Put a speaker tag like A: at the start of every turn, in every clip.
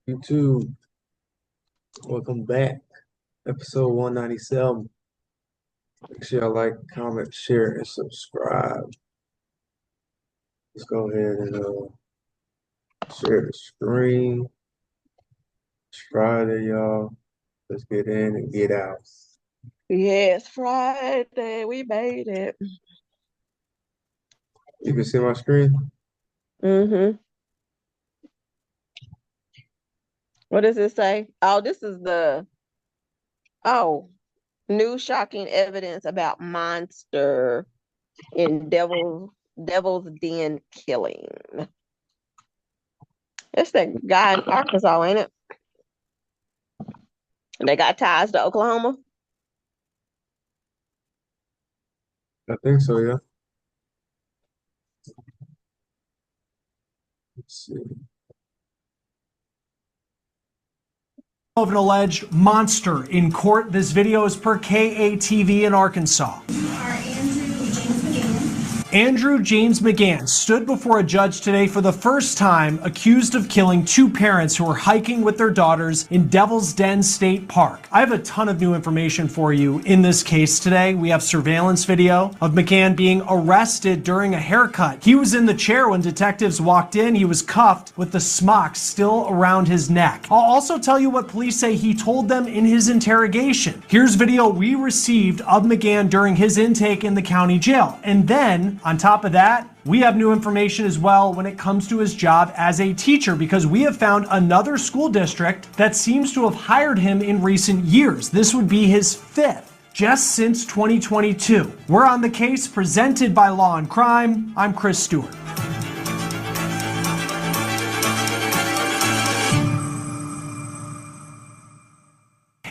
A: YouTube, welcome back. Episode 197. Make sure y'all like, comment, share, and subscribe. Let's go ahead and share the screen. It's Friday, y'all. Let's get in and get out.
B: Yes, Friday, we made it.
A: You can see my screen?
B: Mm-hmm. What does it say? Oh, this is new shocking evidence about monster in Devil's Den killing. It's that guy in Arkansas, ain't it? They got ties to Oklahoma.
A: I think so, yeah. Let's see.
C: Of an alleged monster in court. This video is per KATV in Arkansas. Andrew James McGann stood before a judge today for the first time, accused of killing two parents who were hiking with their daughters in Devil's Den State Park. I have a ton of new information for you in this case today. We have surveillance video of McGann being arrested during a haircut. He was in the chair when detectives walked in. He was cuffed with the smock still around his neck. I'll also tell you what police say he told them in his interrogation. Here's video we received of McGann during his intake in the county jail. And then, on top of that, we have new information as well when it comes to his job as a teacher, because we have found another school district that seems to have hired him in recent years. This would be his fifth just since 2022. We're on the case presented by Law and Crime. I'm Chris Stewart.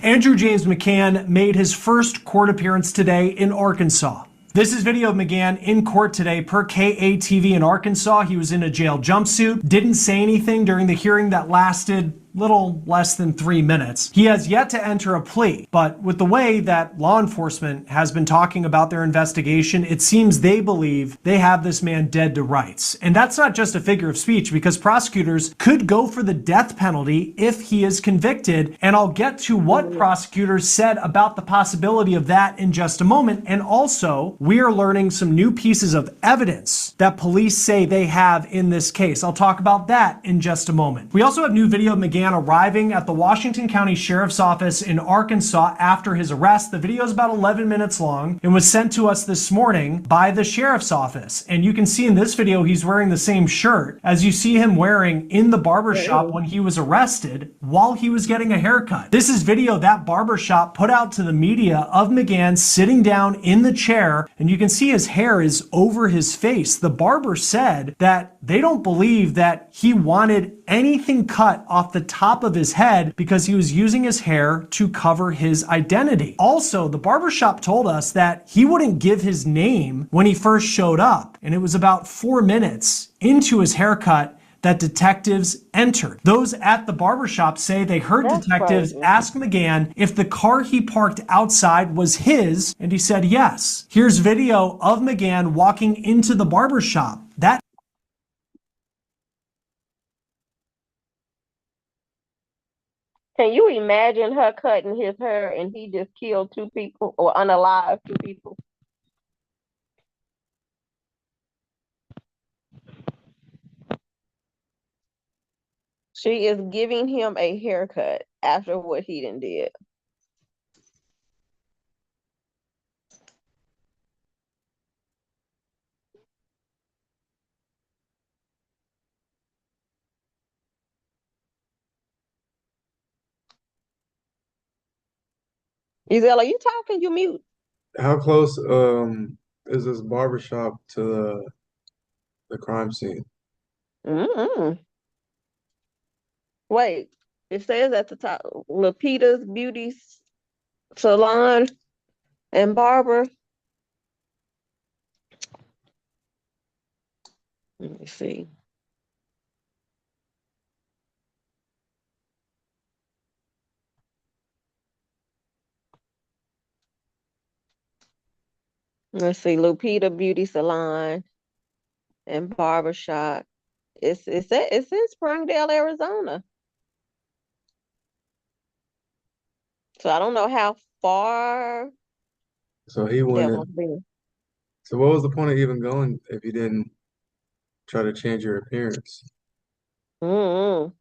C: Andrew James McGann made his first court appearance today in Arkansas. This is video of McGann in court today per KATV in Arkansas. He was in a jail jumpsuit, didn't say anything during the hearing that lasted little less than 3 minutes. He has yet to enter a plea, but with the way that law enforcement has been talking about their investigation, it seems they believe they have this man dead to rights. And that's not just a figure of speech, because prosecutors could go for the death penalty if he is convicted. And I'll get to what prosecutors said about the possibility of that in just a moment. And also, we are learning some new pieces of evidence that police say they have in this case. I'll talk about that in just a moment. We also have new video of McGann arriving at the Washington County Sheriff's Office in Arkansas after his arrest. The video is about 11 minutes long and was sent to us this morning by the Sheriff's Office. And you can see in this video, he's wearing the same shirt as you see him wearing in the barbershop when he was arrested while he was getting a haircut. This is video that barbershop put out to the media of McGann sitting down in the chair, and you can see his hair is over his face. The barber said that they don't believe that he wanted anything cut off the top of his head because he was using his hair to cover his identity. Also, the barbershop told us that he wouldn't give his name when he first showed up, and it was about 4 minutes into his haircut that detectives entered. Those at the barbershop say they heard detectives ask McGann if the car he parked outside was his, and he said yes. Here's video of McGann walking into the barbershop.
B: Can you imagine her cutting his hair and he just killed two people or unalive two people? She is giving him a haircut after what he done did. Isella, you talking? You mute.
A: How close is this barbershop to the crime scene?
B: Mm-mm. Wait, it says at the top, Lapita's Beauty Salon and Barber. Let me see. Let's see, Lupita Beauty Salon and Barbershop. It's in Springdale, Arizona. So I don't know how far
A: So he went
B: Devil's
A: in.
B: Den.
A: So what was the point of even going if you didn't try to change your appearance?
B: Mm-mm.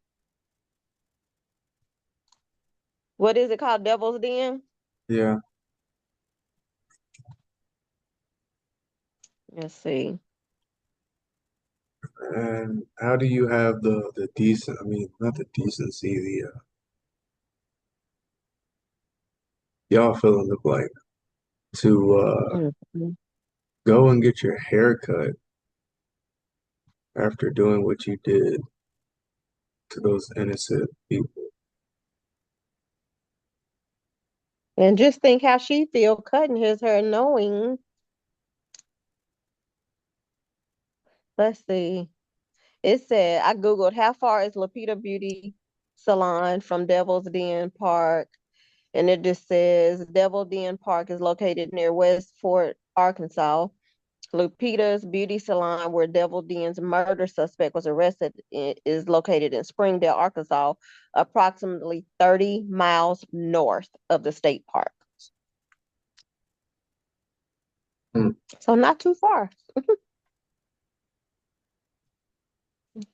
B: What is it called? Devil's Den?
A: Yeah.
B: Let's see.
A: And how do you have the decent, I mean, not the decency, y'all fill in the blank, to
B: Mhm.
A: go and get your hair cut after doing what you did to those innocent people?
B: And just think how she feel cutting his hair knowing. Let's see. It said, I Googled how far is Lapita Beauty Salon from Devil's Den Park. And it just says Devil Den Park is located near West Fort, Arkansas. Lupita's Beauty Salon, where Devil Den's murder suspect was arrested, is located in Springdale, Arkansas, approximately 30 miles north of the state park.
A: Hmm.
B: So not too far.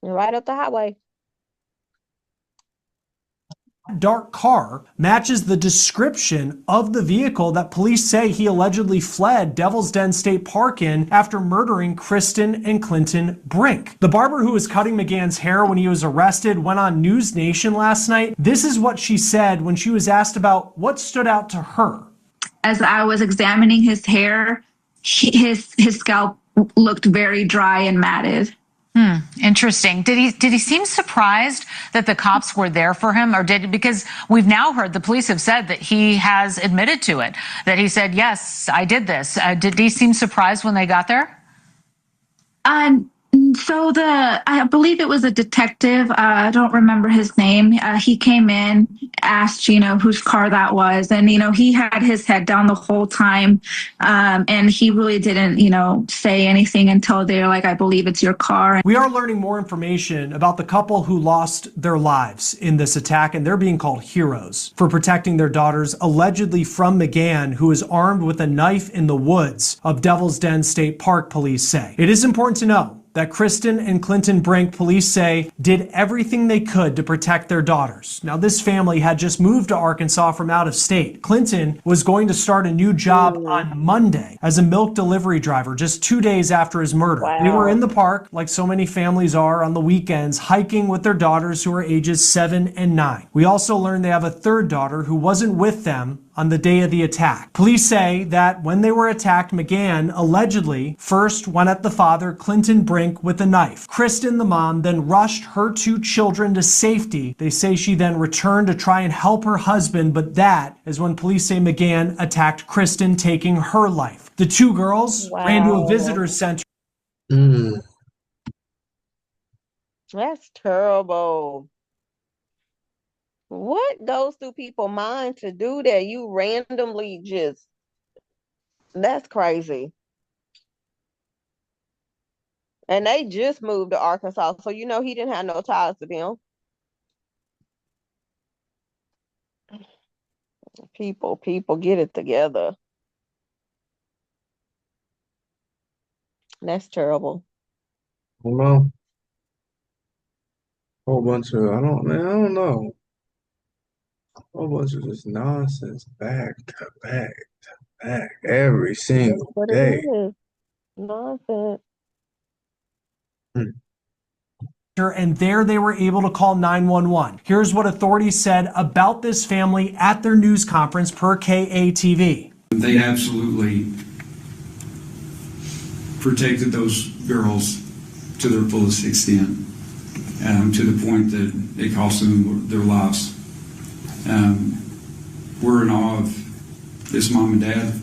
B: Right up the highway.
C: Dark car matches the description of the vehicle that police say he allegedly fled Devil's Den State Park in after murdering Cristen and Clinton Brink. The barber who was cutting McGann's hair when he was arrested went on News Nation last night. This is what she said when she was asked about what stood out to her.
D: As I was examining his hair, his scalp looked very dry and matted.
E: Interesting. Did he seem surprised that the cops were there for him, or because we've now heard the police have said that he has admitted to it, that he said, yes, I did this. Did he seem surprised when they got there?
D: So I believe it was a detective. I don't remember his name. He came in, asked, whose car that was. And, he had his head down the whole time. And he really didn't, say anything until they're like, I believe it's your car.
C: We are learning more information about the couple who lost their lives in this attack, and they're being called heroes for protecting their daughters, allegedly from McGann, who is armed with a knife in the woods of Devil's Den State Park, police say. It is important to know that Cristen and Clinton Brink, police say, did everything they could to protect their daughters. Now, this family had just moved to Arkansas from out of state. Clinton was going to start a new job on Monday as a milk delivery driver, just 2 days after his murder.
B: Wow.
C: They were in the park, like so many families are on the weekends, hiking with their daughters who are ages 7 and 9. We also learned they have a third daughter who wasn't with them on the day of the attack. Police say that when they were attacked, McGann allegedly first went at the father, Clinton Brink, with a knife. Cristen, the mom, then rushed her 2 children to safety. They say she then returned to try and help her husband, but that is when police say McGann attacked Cristen, taking her life. The 2 girls ran to a visitor center.
B: That's terrible. What goes through people's mind to do that? You randomly that's crazy. And they just moved to Arkansas, so he didn't have no ties to them. People, get it together. That's terrible.
A: Well, whole bunch of, I don't know. A whole bunch of just nonsense back to back to back every
B: That's
A: single
B: what
A: day.
B: it is. Nonsense.
C: And there they were able to call 911. Here's what authorities said about this family at their news conference per KATV.
F: They absolutely protected those girls to their fullest extent, to the point that it cost them their lives. We're in awe of this mom and dad.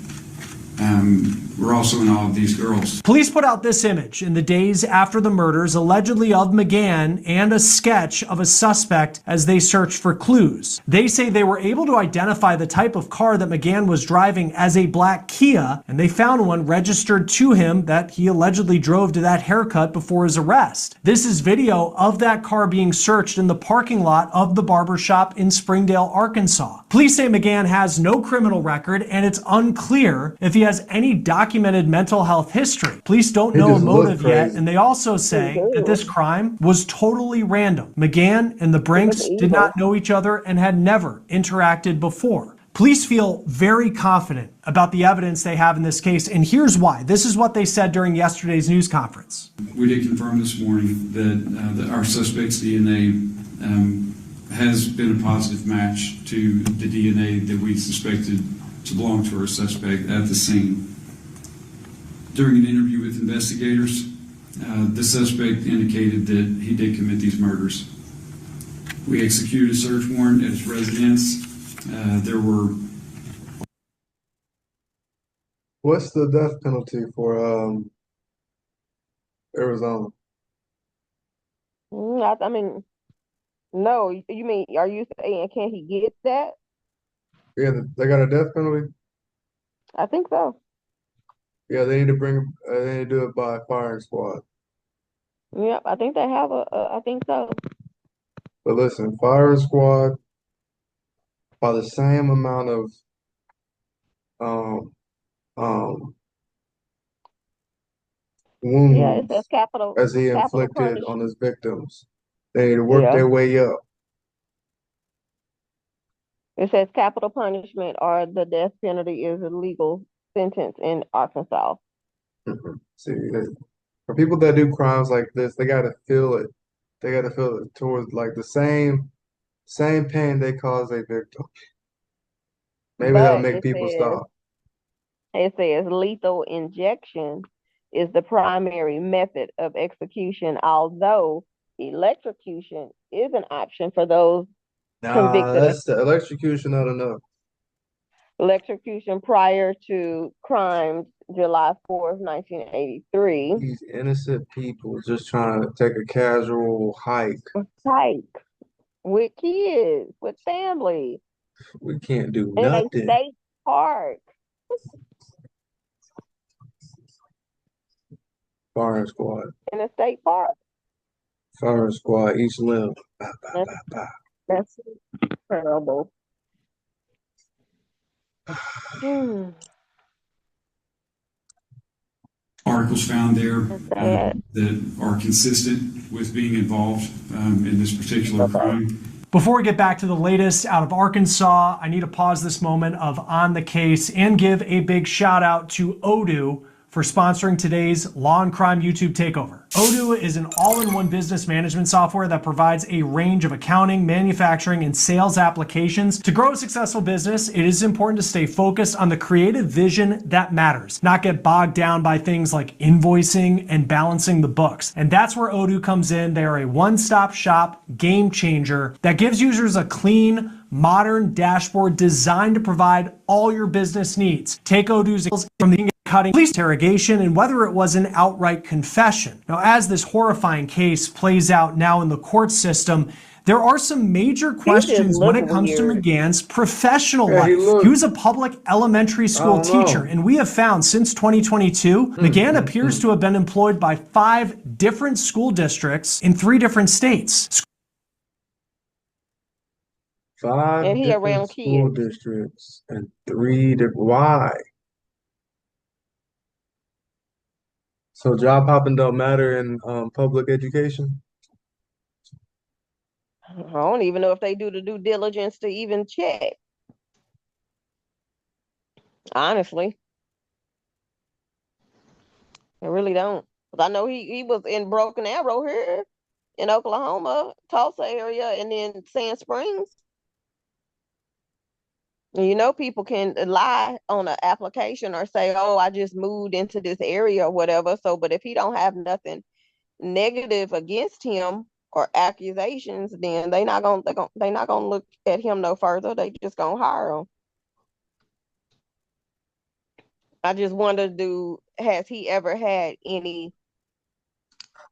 F: we're also in awe of these girls.
C: Police put out this image in the days after the murders, allegedly of McGann, and a sketch of a suspect as they searched for clues. They say they were able to identify the type of car that McGann was driving as a black Kia, and they found one registered to him that he allegedly drove to that haircut before his arrest. This is video of that car being searched in the parking lot of the barbershop in Springdale, Arkansas. Police say McGann has no criminal record, and it's unclear if he has any documented mental health history. Police don't know a motive yet, and they also say that this crime was totally random. McGann and the Brinks did not know each other and had never interacted before. Police feel very confident about the evidence they have in this case, and here's why. This is what they said during yesterday's news conference.
F: We did confirm this morning that our suspect's DNA has been a positive match to the DNA that we suspected to belong to our suspect at the scene. During an interview with investigators, the suspect indicated that he did commit these murders. We executed a search warrant at his residence. There were...
A: What's the death penalty for Arizona?
B: I mean, no, you mean, are you saying can he get that?
A: Yeah, they got a death penalty.
B: I think so.
A: Yeah, they need to they need to do it by firing squad.
B: Yep, I think they have I think so.
A: But listen, firing squad by the same amount of
B: Yeah, it says
A: wounds as he
B: capital
A: inflicted on
B: punishment.
A: his victims. They need to work
B: Yeah,
A: their way up.
B: it says capital punishment or the death penalty is a legal sentence in Arkansas.
A: See, for people that do crimes like this, they gotta feel it. They gotta feel it towards like the same pain they cause a victim. Maybe that'll
B: But
A: make people stop.
B: it says lethal injection is the primary method of execution, although electrocution is an option for those
A: Nah,
B: convicted of
A: that's the electrocution not enough.
B: electrocution prior to crimes July 4th, 1983.
A: These innocent people just trying to take a casual hike.
B: Hike with kids, with family,
A: We can't do
B: in a
A: nothing.
B: state park.
A: Firing squad.
B: In a state park.
A: Firing squad, each limb. Bah, bah,
B: That's,
A: bah, bah.
B: that's terrible.
F: Articles found there
B: Sad.
F: that are consistent with being involved in this particular crime.
C: Before we get back to the latest out of Arkansas, I need to pause this moment of On the Case and give a big shout out to Odoo for sponsoring today's Law and Crime YouTube Takeover. Odoo is an all-in-one business management software that provides a range of accounting, manufacturing, and sales applications. To grow a successful business, it is important to stay focused on the creative vision that matters, not get bogged down by things like invoicing and balancing the books. And that's where Odoo comes in. They are a one-stop shop game changer that gives users a clean, modern dashboard designed to provide all your business needs. Take Odoo's from the cutting police interrogation and whether it was an outright confession. Now, as this horrifying case plays out now in the court system, there are some major questions when it comes to McGann's professional life. He was a public elementary school teacher, and we have found since 2022, McGann appears to have been employed by 5 different school districts in 3 different states.
A: 5
B: And he
A: different
B: around
A: school
B: kids.
A: districts and 3 different. Why? So job hopping don't matter in public education?
B: I don't even know if they do the due diligence to even check. Honestly. I really don't. 'Cause I know he was in Broken Arrow here in Oklahoma, Tulsa area, and then Sand Springs. And you know, people can lie on an application or say, "Oh, I just moved into this area or whatever." So, but if he don't have nothing negative against him or accusations, then they're not gonna look at him no further. They just gonna hire him. I just wonder, has he ever had any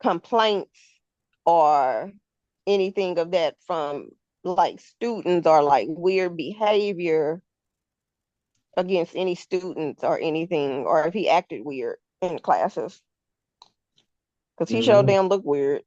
B: complaints or anything of that from like students, or like weird behavior against any students or anything, or if he acted weird in classes? Because he sure
A: No.
B: damn look weird.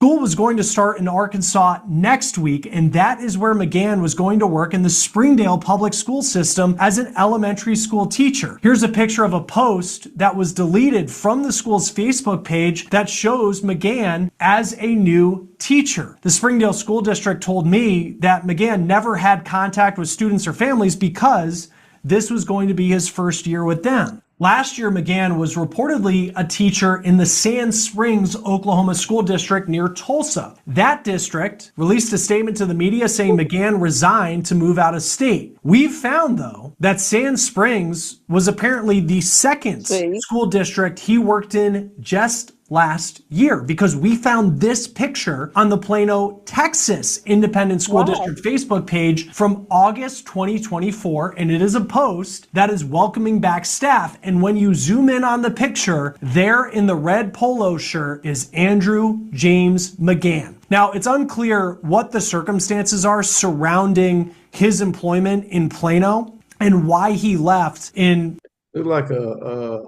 C: School was going to start in Arkansas next week, and that is where McGann was going to work in the Springdale public school system as an elementary school teacher. Here's a picture of a post that was deleted from the school's Facebook page that shows McGann as a new teacher. The Springdale School District told me that McGann never had contact with students or families because this was going to be his first year with them. Last year, McGann was reportedly a teacher in the Sand Springs, Oklahoma school district near Tulsa. That district released a statement to the media saying McGann resigned to move out of state. We've found, though, that Sand Springs was apparently the second school district he worked in just last year, because we found this picture on the Plano, Texas Independent School District Facebook page from August 2024, and it is a post that is welcoming back staff. And when you zoom in on the picture, there in the red polo shirt is Andrew James McGann. Now, it's unclear what the circumstances are surrounding his employment in Plano and why he left in.
A: Look like a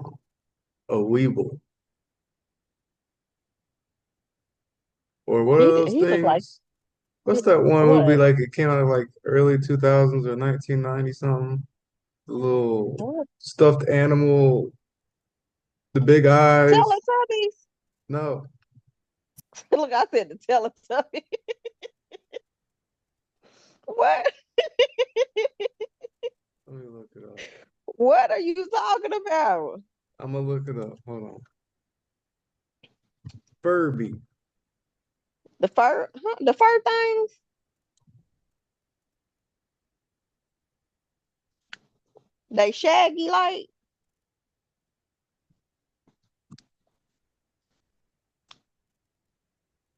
A: weeble. Or what are those
B: He looked like,
A: things? What's that one
B: what?
A: movie, like it came out of like early 2000s or 1990 something? The little
B: What?
A: stuffed animal, the big eyes.
B: Teletubbies.
A: No,
B: Look, I said the Teletubbies. What?
A: let me look it up.
B: What are you talking about?
A: I'm gonna look it up. Hold on. Furby.
B: The fur, huh? The fur things? They shaggy like?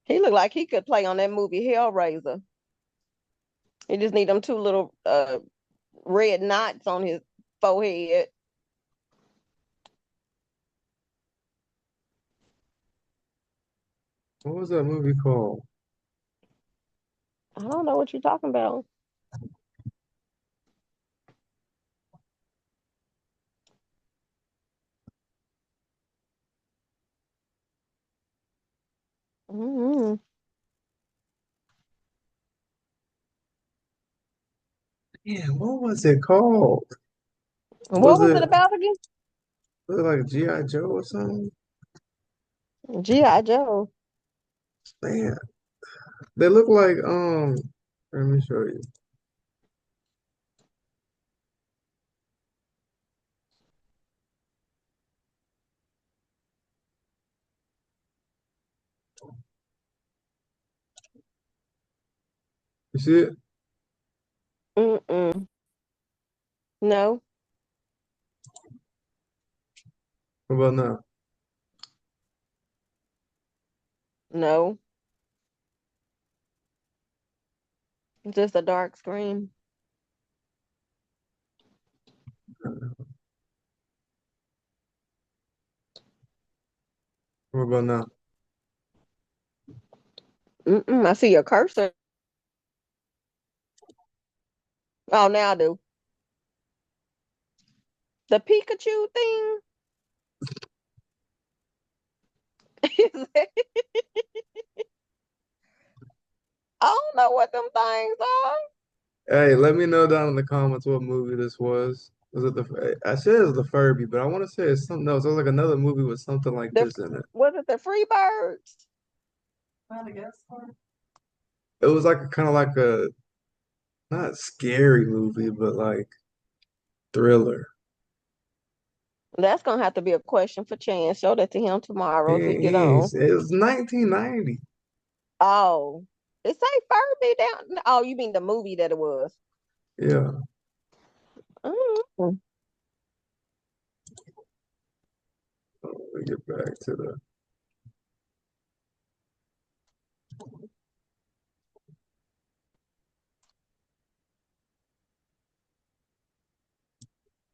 B: He looked like he could play on that movie Hellraiser. He just need them two little red knots on his forehead.
A: What was that movie called?
B: I don't know what you're talking about. Mm-hmm.
A: Yeah, what was it called?
B: What
A: Was
B: was it
A: it,
B: about again?
A: was it like G.I. Joe or something?
B: G.I. Joe.
A: Man, they look like let me show you. You see it?
B: Mm-mm. No,
A: What about now?
B: no. Just a dark screen.
A: What about now?
B: Mm-mm. I see your cursor. Oh, now I do. The Pikachu thing? I don't know what them things are.
A: Hey, let me know down in the comments what movie this was. Was it I said it was the Furby, but I want to say it's something else. It was like another movie with something like
B: The
A: this in it.
B: Was it the Free Birds?
A: It was like a kind of like a not scary movie, but like thriller.
B: That's gonna have to be a question for Chance. Show that to him tomorrow if he get on.
A: It was 1990.
B: Oh, it say Furby down. Oh, you mean the movie that it was?
A: Yeah.
B: Mm.
A: Let me get back to the.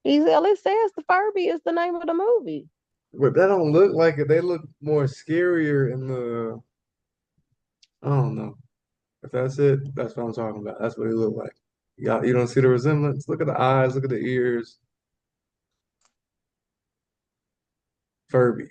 B: It says the Furby is the name of the movie.
A: But that don't look like it. They look more scarier in the. I don't know. If that's it, that's what I'm talking about. That's what he look like. You don't see the resemblance? Look at the eyes, look at the ears. Furby.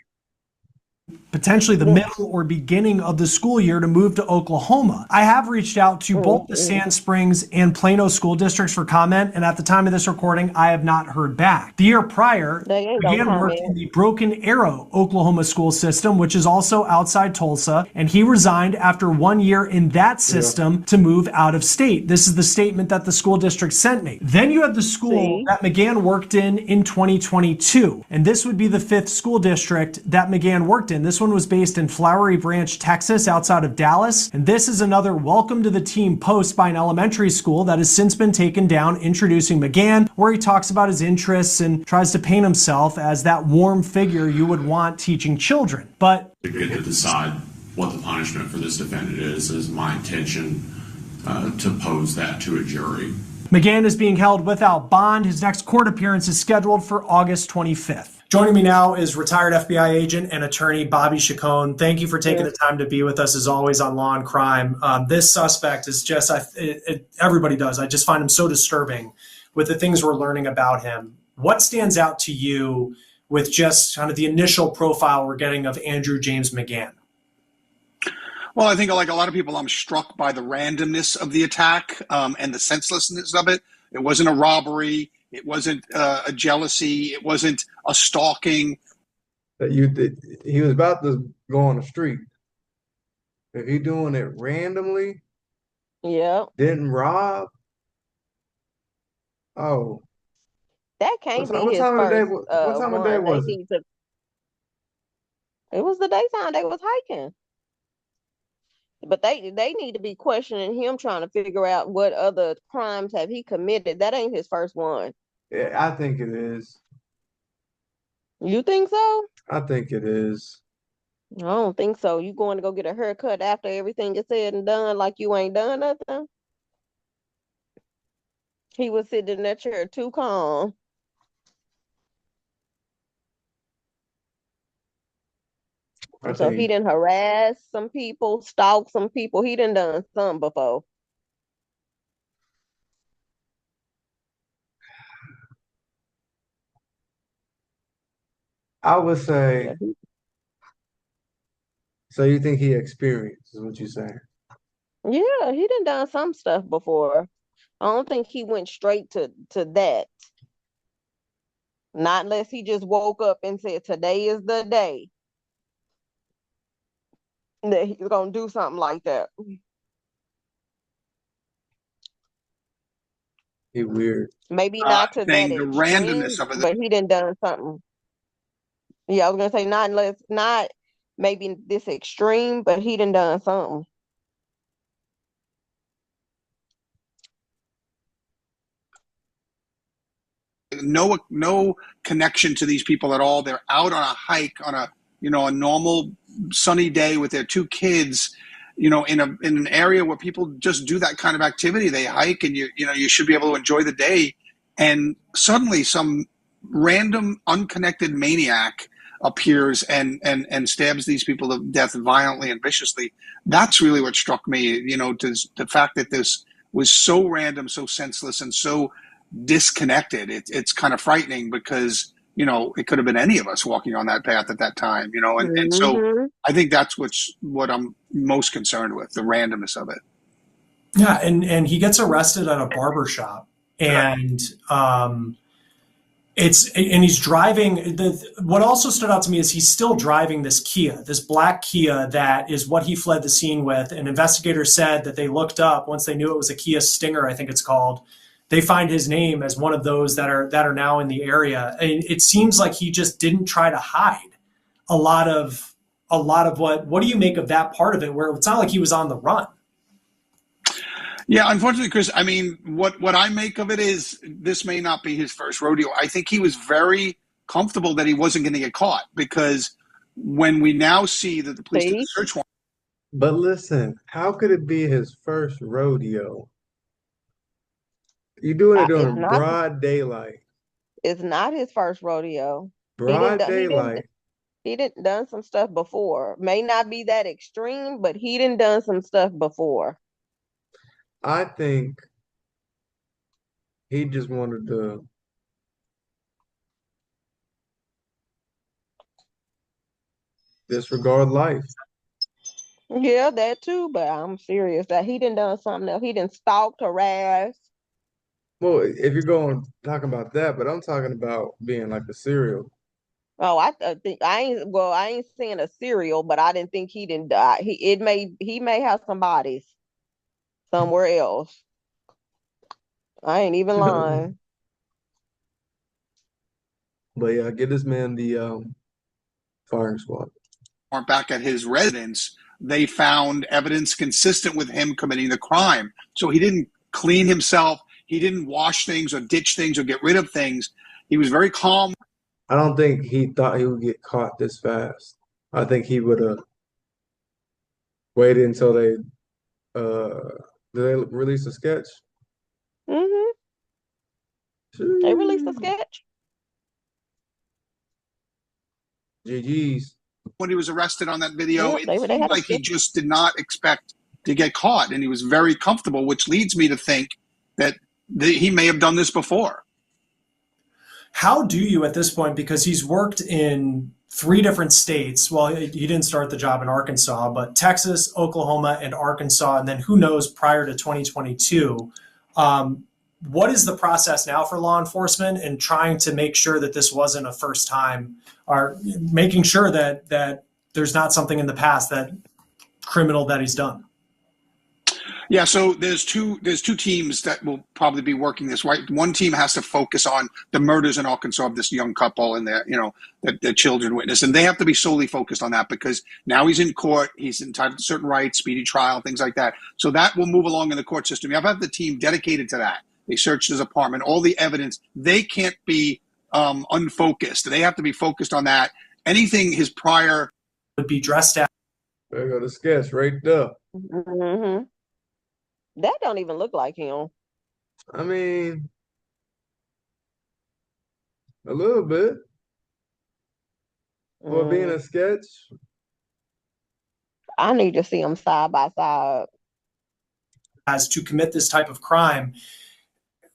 C: Potentially the middle or beginning of the school year to move to Oklahoma. I have reached out to both the Sand Springs and Plano school districts for comment, and at the time of this recording, I have not heard back. The year prior,
B: They ain't gonna
C: McGann worked
B: comment.
C: in the Broken Arrow, Oklahoma school system, which is also outside Tulsa, and he resigned after 1 year in that system to move out of state. This is the statement that the school district sent me. Then you have the school that McGann worked in 2022, and this would be the 5th school district that McGann worked in. This one was based in Flowery Branch, Texas, outside of Dallas. And this is another welcome to the team post by an elementary school that has since been taken down, introducing McGann, where he talks about his interests and tries to paint himself as that warm figure you would want teaching children. But
G: to get to decide what the punishment for this defendant is my intention to pose that to a jury.
C: McGann is being held without bond. His next court appearance is scheduled for August 25th. Joining me now is retired FBI agent and attorney Bobby Chacon. Thank you for taking the time to be with us, as always, on Law and Crime. This suspect is just, everybody does. I just find him so disturbing with the things we're learning about him. What stands out to you with just kind of the initial profile we're getting of Andrew James McGann?
H: Well, I think like a lot of people, I'm struck by the randomness of the attack and the senselessness of it. It wasn't a robbery. It wasn't a jealousy. It wasn't a stalking.
A: He was about to go on the street. If he doing it randomly, didn't rob. Oh,
B: that can't be
A: what
B: his
A: time of
B: first.
A: day? What time of day was it?
B: It was the daytime. They was hiking. But they need to be questioning him, trying to figure out what other crimes have he committed. That ain't his first one.
A: Yeah, I think it is.
B: You think so?
A: I think it is.
B: I don't think so. You going to go get a haircut after everything is said and done, like you ain't done nothing? He was sitting in that chair too calm. So he didn't harass some people, stalk some people. He done some before.
A: I would say. So you think he experienced, is what you're saying?
B: Yeah, he done some stuff before. I don't think he went straight to that. Not unless he just woke up and said, today is the day that he's gonna do something like that.
A: He weird.
B: Maybe not to that
H: The
B: extreme,
H: randomness of it.
B: but he done something. Yeah, I was gonna say not maybe this extreme, but he done something.
H: No connection to these people at all. They're out on a hike on a normal sunny day with their 2 kids, in an area where people just do that kind of activity. They hike, and you should be able to enjoy the day. And suddenly, some random, unconnected maniac appears and stabs these people to death violently and viciously. That's really what struck me. The fact that this was so random, so senseless, and so disconnected. It's kind of frightening because it could have been any of us walking on that path at that time, and so I think that's what I'm most concerned with, the randomness of it.
C: Yeah, and he gets arrested at a barbershop, and he's driving. What also stood out to me is he's still driving this Kia, this black Kia that is what he fled the scene with. And investigators said that they looked up once they knew it was a Kia Stinger, I think it's called. They find his name as one of those that are now in the area. And it seems like he just didn't try to hide a lot of what do you make of that part of it, where it's not like he was on the run?
H: Yeah, unfortunately, Chris, I mean, what I make of it is this may not be his first rodeo. I think he was very comfortable that he wasn't going to get caught, because when we now see that the police did a search warrant.
A: But listen, how could it be his first rodeo? You're doing it during broad daylight.
B: It's not his first rodeo.
A: Broad daylight.
B: He didn't done some stuff before. May not be that extreme, but he didn't done some stuff before.
A: I think he just wanted to disregard life.
B: Yeah, that too, but I'm serious that he didn't done something else. He didn't stalk, harass.
A: Well, if you're going talking about that, but I'm talking about being like a serial.
B: Oh, think I ain't saying a serial, but I didn't think he didn't die. He may have some bodies somewhere else. I ain't even lying.
A: But yeah, get this man the firing squad.
H: Back at his residence, they found evidence consistent with him committing the crime. So he didn't clean himself. He didn't wash things or ditch things or get rid of things. He was very calm.
A: I don't think he thought he would get caught this fast. I think he would have waited until they did they release a sketch?
B: Mm-hmm. They released a sketch.
A: GG's.
H: When he was arrested on that video,
B: Yeah,
H: it seemed like he just did not expect to get caught, and he was very comfortable, which leads me to think that he may have done this before.
C: How do you at this point, because he's worked in 3 different states. Well, he didn't start the job in Arkansas, but Texas, Oklahoma, and Arkansas, and then who knows prior to 2022. What is the process now for law enforcement in trying to make sure that this wasn't a first time, or making sure that there's not something in the past that criminal that he's done?
H: Yeah, so there's two teams that will probably be working this, right? One team has to focus on the murders in Arkansas of this young couple and their children witness, and they have to be solely focused on that because now he's in court, he's entitled to certain rights, speedy trial, things like that. So that will move along in the court system. You have to have the team dedicated to that. They searched his apartment, all the evidence. They can't be unfocused. They have to be focused on that. Anything his prior
C: would be dressed out.
A: There you go, the sketch right there.
B: Mm-hmm. That don't even look like him.
A: I mean, a little bit. For being a sketch.
B: I need to see them side by side.
C: As to commit this type of crime.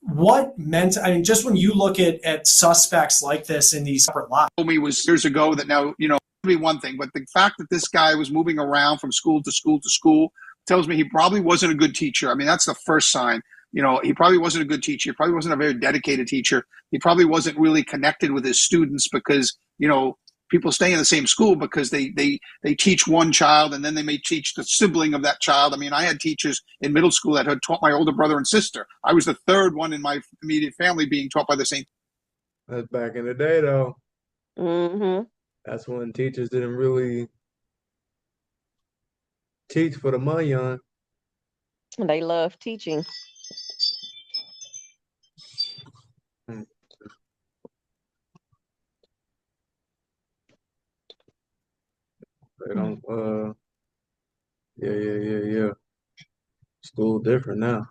C: What meant, I mean, just when you look at suspects like this in these separate lots.
H: Told me was years ago that now, be one thing, but the fact that this guy was moving around from school to school to school tells me he probably wasn't a good teacher. I mean, that's the first sign. He probably wasn't a good teacher. He probably wasn't a very dedicated teacher. He probably wasn't really connected with his students because, people stay in the same school because they teach one child and then they may teach the sibling of that child. I mean, I had teachers in middle school that had taught my older brother and sister. I was the third one in my immediate family being taught by the same.
A: That's back in the day, though.
B: Mm-hmm.
A: That's when teachers didn't really teach for the money on.
B: They love teaching.
A: They don't, yeah. School different now.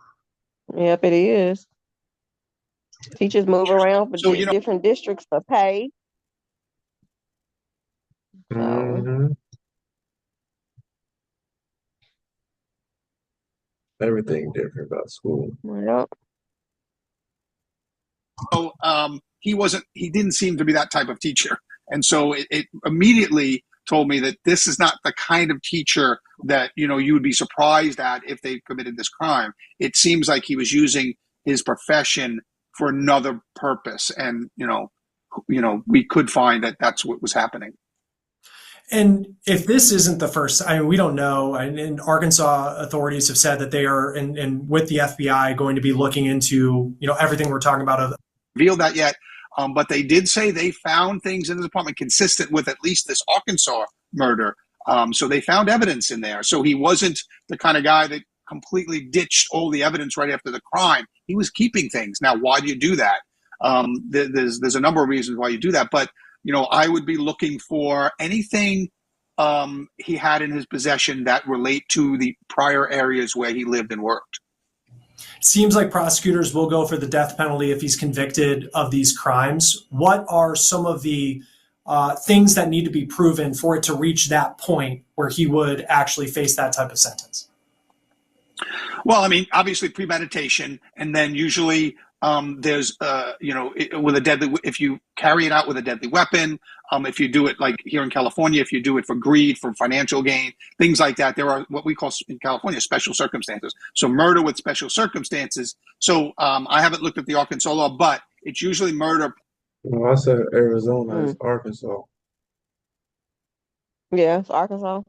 B: Yep, it is. Teachers move around for different districts for pay. So.
A: Mm-hmm. Everything different about school.
B: Yep.
H: So he didn't seem to be that type of teacher. And so it immediately told me that this is not the kind of teacher that, you would be surprised at if they committed this crime. It seems like he was using his profession for another purpose. And, we could find that that's what was happening.
C: And if this isn't the first, I mean, we don't know. And Arkansas authorities have said that they are, and with the FBI, going to be looking into, everything we're talking about.
H: Revealed that yet. But they did say they found things in his apartment consistent with at least this Arkansas murder. So they found evidence in there. So he wasn't the kind of guy that completely ditched all the evidence right after the crime. He was keeping things. Now, why do you do that? There's a number of reasons why you do that. But, I would be looking for anything he had in his possession that relate to the prior areas where he lived and worked.
C: It seems like prosecutors will go for the death penalty if he's convicted of these crimes. What are some of the things that need to be proven for it to reach that point where he would actually face that type of sentence?
H: Well, I mean, obviously premeditation, and then usually there's, with a deadly, if you carry it out with a deadly weapon, if you do it like here in California, if you do it for greed, for financial gain, things like that, there are what we call in California special circumstances. So murder with special circumstances. So I haven't looked at the Arkansas law, but it's usually murder.
A: Well, I said Arizona, it's Arkansas.
B: Yeah, it's Arkansas.
A: I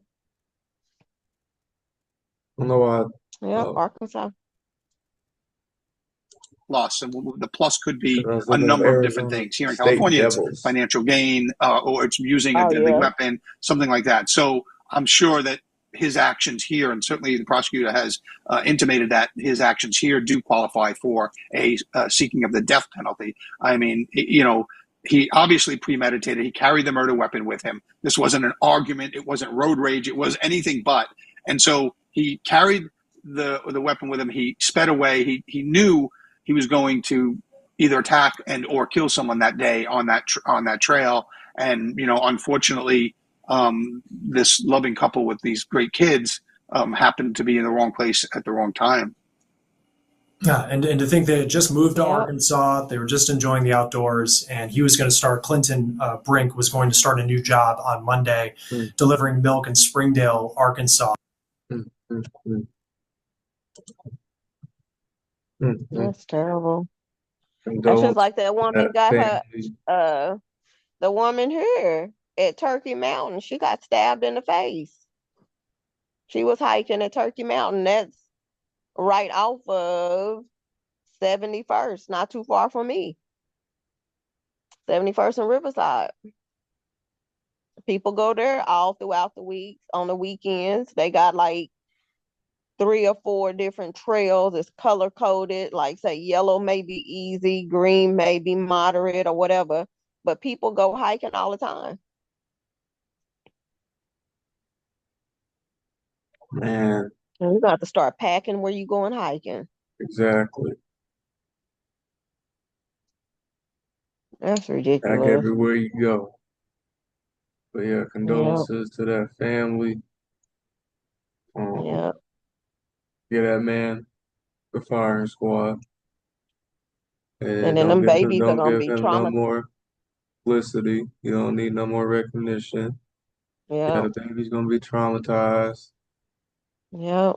A: don't know why.
B: Yeah, Arkansas.
H: Loss, and the plus could be
A: I was
H: a
A: looking up
H: number of different
A: Arizona
H: things. Here in
A: State
H: California, it's
A: Devils.
H: financial gain, or it's using a deadly weapon, something like that. So I'm sure that his actions here, and certainly the prosecutor has intimated that his actions here do qualify for a seeking of the death penalty. I mean, he obviously premeditated. He carried the murder weapon with him. This wasn't an argument. It wasn't road rage. It was anything but. And so he carried the weapon with him. He sped away. He knew he was going to either attack and or kill someone that day on that trail. And unfortunately, this loving couple with these great kids happened to be in the wrong place at the wrong time.
C: Yeah, and to think they had just moved to Arkansas, they were just enjoying the outdoors, and he was going to start, Cristen Brink was going to start a new job on Monday, delivering milk in Springdale, Arkansas.
B: That's terrible. That's just like that woman got her, the woman here at Turkey Mountain. She got stabbed in the face. She was hiking at Turkey Mountain. That's right off of 71st, not too far from me. 71st and Riverside. People go there all throughout the week. On the weekends, they got like 3 or 4 different trails. It's color coded, like say yellow may be easy, green may be moderate or whatever, but people go hiking all the time.
A: Man.
B: And you got to start packing where you going hiking.
A: Exactly.
B: That's ridiculous.
A: Back everywhere you go. But yeah, condolences to that family.
B: Yeah.
A: Get that man the firing squad.
B: And then them babies are gonna be
A: no more publicity. You don't need no more recognition.
B: Yeah.
A: The baby's gonna be traumatized.
B: Yeah.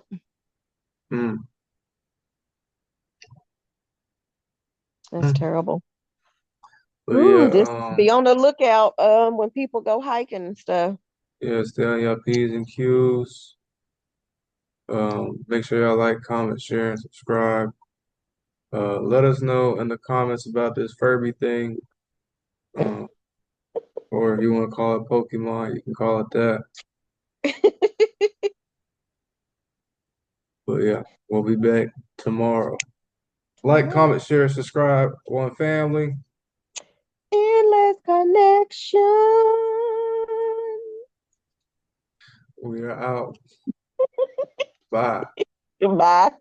B: That's terrible.
A: But
B: just be on the lookout when people go hiking and stuff.
A: Yeah, stay on your P's and Q's. Make sure y'all like, comment, share, and subscribe. Let us know in the comments about this Furby thing. Or if you want to call it Pokemon, you can call it that. But yeah, we'll be back tomorrow. Like, comment, share, subscribe. One family.
B: Endless connection.
A: We are out. Bye.
B: Goodbye.